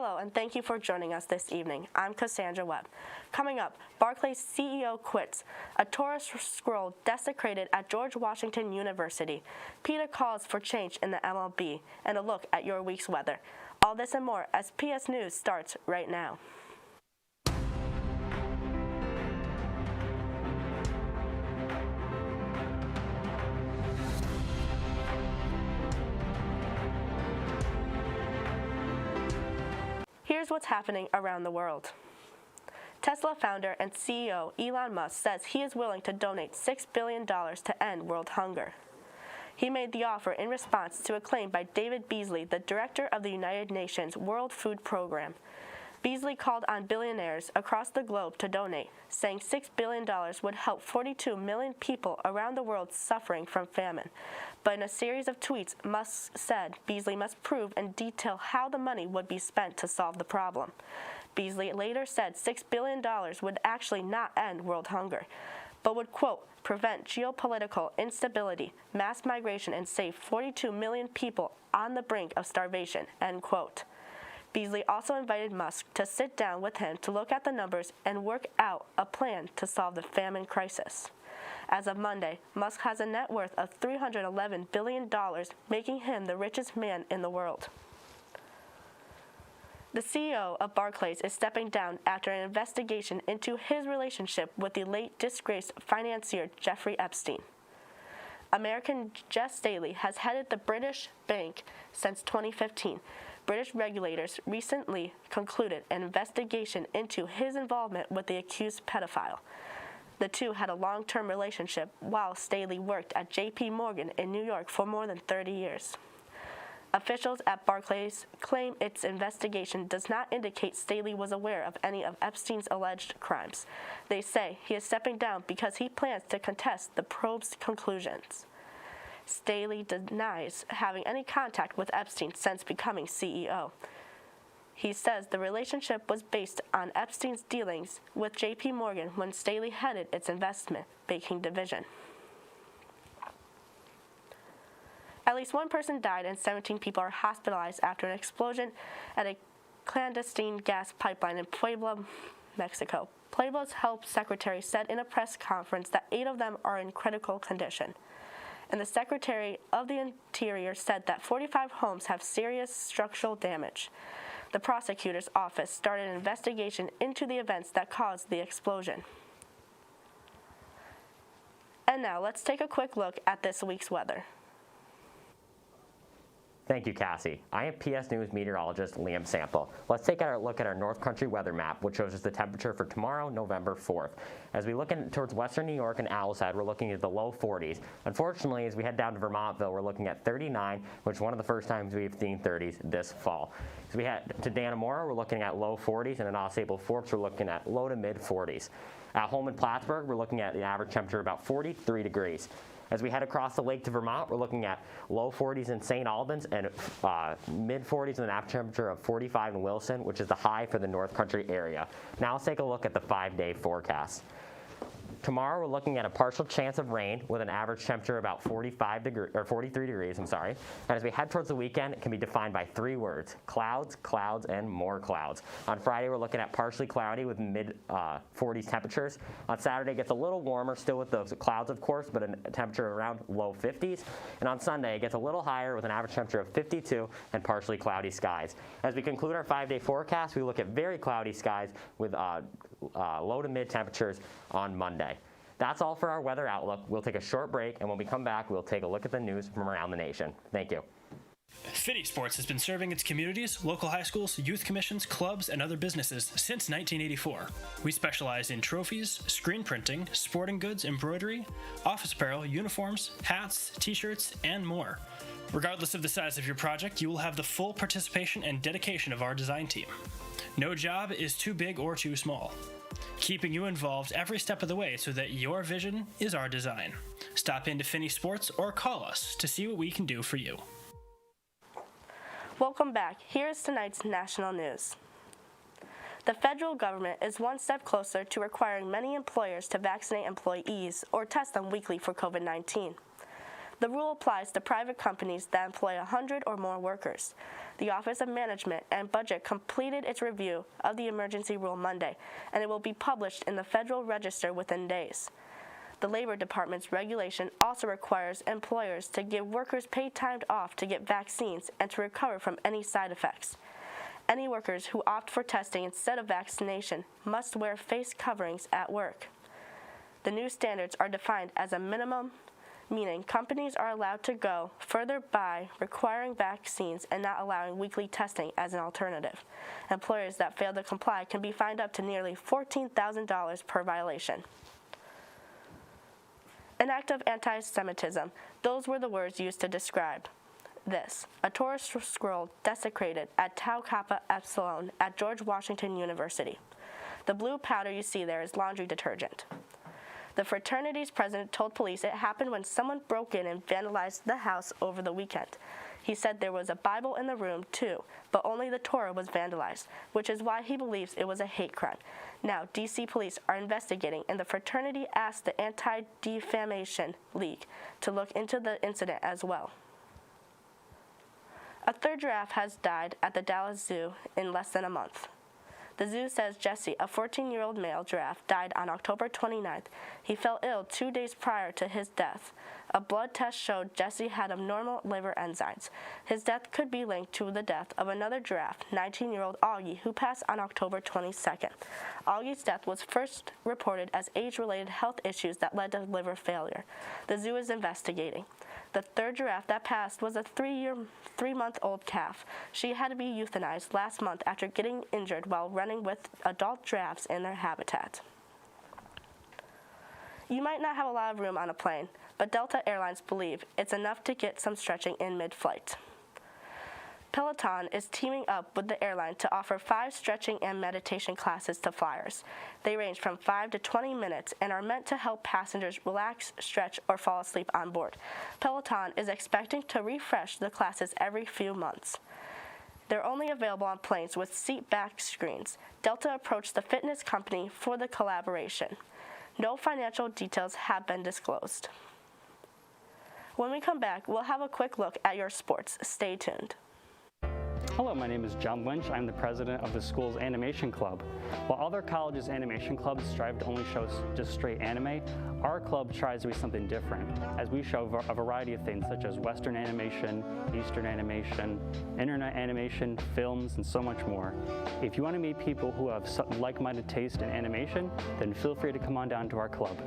Hello, and thank you for joining us this evening. I'm Kasandra Webb. Coming up, BARCLAYS CEO quits, a TORAH scroll desecrated at George Washington University, PETA calls for change in the MLB, and a look at your week's weather. All this and more as PS News starts right now. Here's what's happening around the world. Tesla founder and CEO Elon Musk says he is willing to donate $6 billion to end world hunger. He made the offer in response to a claim by David Beasley, the director of the United Nations World Food Program. Beasley called on billionaires across the globe to donate, saying $6 billion would help 42 million people around the world suffering from famine. But in a series of tweets, Musk said Beasley must prove in detail how the money would be spent to solve the problem. Beasley later said $6 billion would actually not end world hunger, but would, quote, prevent geopolitical instability, mass migration, and save 42 million people on the brink of starvation, end quote. Beasley also invited Musk to sit down with him to look at the numbers and work out a plan to solve the famine crisis. As of Monday, Musk has a net worth of $311 billion, making him the richest man in the world. The CEO of BARCLAYS is stepping down after an investigation into his relationship with the late disgraced financier Jeffrey Epstein. American Jess Staley has headed the British bank since 2015. British regulators recently concluded an investigation into his involvement with the accused pedophile. The two had a long-term relationship while Staley worked at J.P. Morgan in New York for more than 30 years. Officials at BARCLAYS claim its investigation does not indicate Staley was aware of any of Epstein's alleged crimes. They say he is stepping down because he plans to contest the probe's conclusions. Staley denies having any contact with Epstein since becoming CEO. He says the relationship was based on Epstein's dealings with J.P. Morgan when Staley headed its investment banking division. At least one person died and 17 people are hospitalized after an explosion at a clandestine gas pipeline in Puebla, Mexico. Puebla's health secretary said in a press conference that 8 of them are in critical condition. And the Secretary of the Interior said that 45 homes have serious structural damage. The prosecutor's office started an investigation into the events that caused the explosion. And now let's take a quick look at this week's weather. Thank you, Cassie. I am PS News meteorologist Liam Sample. Let's take a look at our North Country weather map, which shows us the temperature for tomorrow, November 4th. As we look towards western New York and Owl's Head, we're looking at the low 40s. Unfortunately, as we head down to Vermontville, we're looking at 39, which is one of the first times we've seen 30s this fall. As we head to Dannemora, we're looking at low 40s, and in Osable Forks, we're looking at low to mid 40s. At home in Plattsburgh, we're looking at the average temperature about 43 degrees. As we head across the lake to Vermont, we're looking at low 40s in St. Albans and mid 40s with an average temperature of 45 in Wilson, which is the high for the North Country area. Now let's take a look at the 5-day forecast. Tomorrow, we're looking at a partial chance of rain with an average temperature about 43 degrees, I'm sorry. And as we head towards the weekend, it can be defined by 3 words: clouds, clouds, and more clouds. On Friday, we're looking at partially cloudy with mid 40s temperatures. On Saturday, it gets a little warmer, still with those clouds, of course, but a temperature around low 50s. And on Sunday, it gets a little higher with an average temperature of 52 and partially cloudy skies. As we conclude our 5-day forecast, we look at very cloudy skies with low to mid temperatures on Monday. That's all for our weather outlook. We'll take a short break, and when we come back, we'll take a look at the news from around the nation. Thank you. Fitty Sports has been serving its communities, local high schools, youth commissions, clubs, and other businesses since 1984. We specialize in trophies, screen printing, sporting goods, embroidery, office apparel, uniforms, hats, t-shirts, and more. Regardless of the size of your project, you will have the full participation and dedication of our design team. No job is too big or too small, keeping you involved every step of the way so that your vision is our design. Stop into Finney Sports or call us to see what we can do for you. Welcome back. Here is tonight's national news. The federal government is one step closer to requiring many employers to vaccinate employees or test them weekly for COVID-19. The rule applies to private companies that employ 100 or more workers. The Office of Management and Budget completed its review of the emergency rule Monday, and it will be published in the Federal Register within days. The Labor Department's regulation also requires employers to give workers paid time off to get vaccines and to recover from any side effects. Any workers who opt for testing instead of vaccination must wear face coverings at work. The new standards are defined as a minimum, meaning companies are allowed to go further by requiring vaccines and not allowing weekly testing as an alternative. Employers that fail to comply can be fined up to nearly $14,000 per violation. An act of anti-Semitism. Those were the words used to describe this. A Torah scroll desecrated at Tau Kappa Epsilon at George Washington University. The blue powder you see there is laundry detergent. The fraternity's president told police it happened when someone broke in and vandalized the house over the weekend. He said there was a Bible in the room, too, but only the Torah was vandalized, which is why he believes it was a hate crime. Now, D.C. police are investigating, and the fraternity asked the Anti-Defamation League to look into the incident as well. A third giraffe has died at the Dallas Zoo in less than a month. The zoo says Jesse, a 14-year-old male giraffe, died on October 29th. He fell ill 2 days prior to his death. A blood test showed Jesse had abnormal liver enzymes. His death could be linked to the death of another giraffe, 19-year-old Augie, who passed on October 22nd. Augie's death was first reported as age-related health issues that led to liver failure. The zoo is investigating. The third giraffe that passed was a 3-month-old calf. She had to be euthanized last month after getting injured while running with adult giraffes in their habitat. You might not have a lot of room on a plane, but Delta Airlines believe it's enough to get some stretching in mid-flight. Peloton is teaming up with the airline to offer 5 stretching and meditation classes to flyers. They range from 5 to 20 minutes and are meant to help passengers relax, stretch, or fall asleep on board. Peloton is expecting to refresh the classes every few months. They're only available on planes with seat back screens. Delta approached the fitness company for the collaboration. No financial details have been disclosed. When we come back, we'll have a quick look at your sports. Stay tuned. Hello, my name is John Lynch. I'm the president of the school's animation club. While other colleges' animation clubs strive to only show just straight anime, our club tries to be something different, as we show a variety of things such as Western animation, Eastern animation, internet animation, films, and so much more. If you want to meet people who have like-minded taste in animation, then feel free to come on down to our club.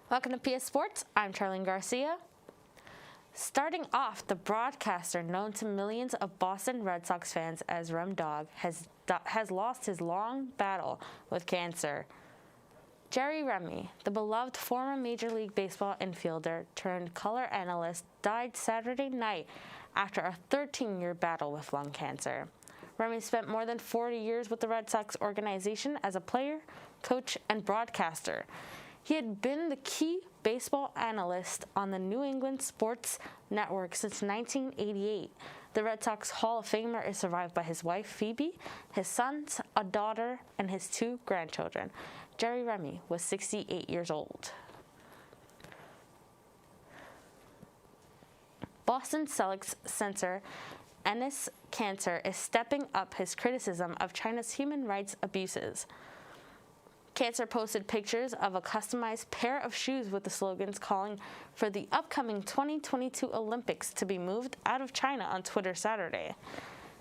Welcome to PS Sports. I'm Charlyn Garcia. Starting off, the broadcaster known to millions of Boston Red Sox fans as Rem Dog has lost his long battle with cancer. Remy, the beloved former Major League Baseball infielder turned color analyst, died Saturday night after a 13-year battle with lung cancer. Remy spent more than 40 years with the Red Sox organization as a player, coach, and broadcaster. He had been the key baseball analyst on the New England Sports Network since 1988. The Red Sox Hall of Famer is survived by his wife, Phoebe, his sons, a daughter, and his 2 grandchildren. Remy was 68 years old. Boston Celtics censor Enes Kanter is stepping up his criticism of China's human rights abuses. Kanter posted pictures of a customized pair of shoes with the slogans calling for the upcoming 2022 Olympics to be moved out of China on Twitter Saturday.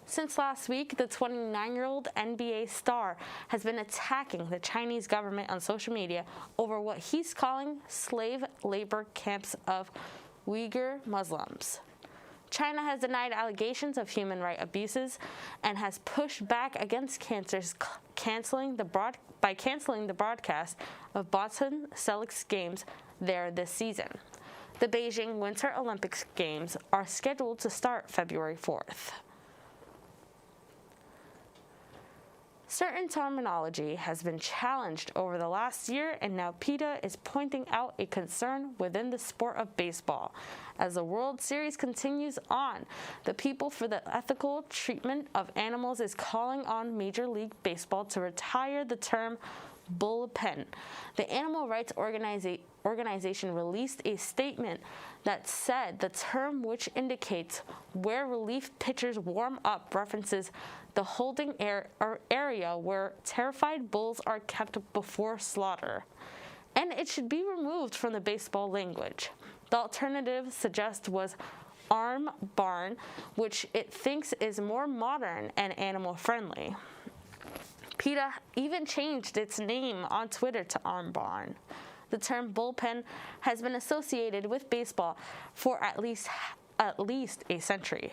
Since last week, the 29-year-old NBA star has been attacking the Chinese government on social media over what he's calling slave labor camps of Uyghur Muslims. China has denied allegations of human rights abuses and has pushed back against Kanter's canceling the broadcast of Boston Celtics games there this season. The Beijing Winter Olympics Games are scheduled to start February 4th. Certain terminology has been challenged over the last year, and now PETA is pointing out a concern within the sport of baseball. As the World Series continues on, the People for the Ethical Treatment of Animals is calling on Major League Baseball to retire the term bullpen. The animal rights organization released a statement that said the term, which indicates where relief pitchers warm up, references the holding area where terrified bulls are kept before slaughter, and it should be removed from the baseball language. The alternative suggest was arm barn, which it thinks is more modern and animal friendly. PETA even changed its name on Twitter to arm barn. The term bullpen has been associated with baseball for at least a century.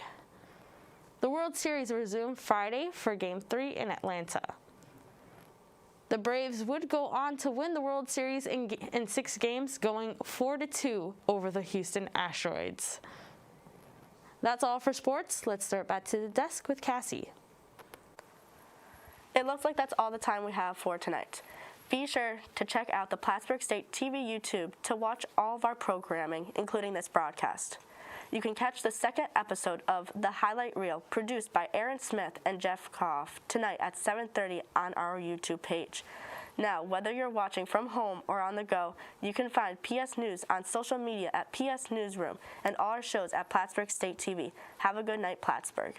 The World Series resumed Friday for Game 3 in Atlanta. The Braves would go on to win the World Series in 6 games, going 4-2 over the Houston Astros. That's all for sports. Let's start back to the desk with Cassie. It looks like that's all the time we have for tonight. Be sure to check out the Plattsburgh State TV YouTube to watch all of our programming, including this broadcast. You can catch the second episode of The Highlight Reel, produced by Aaron Smith and Jeff Koff, tonight at 7:30 on our YouTube page. Now, whether you're watching from home or on the go, you can find PS News on social media at PS Newsroom and all our shows at Plattsburgh State TV. Have a good night, Plattsburgh.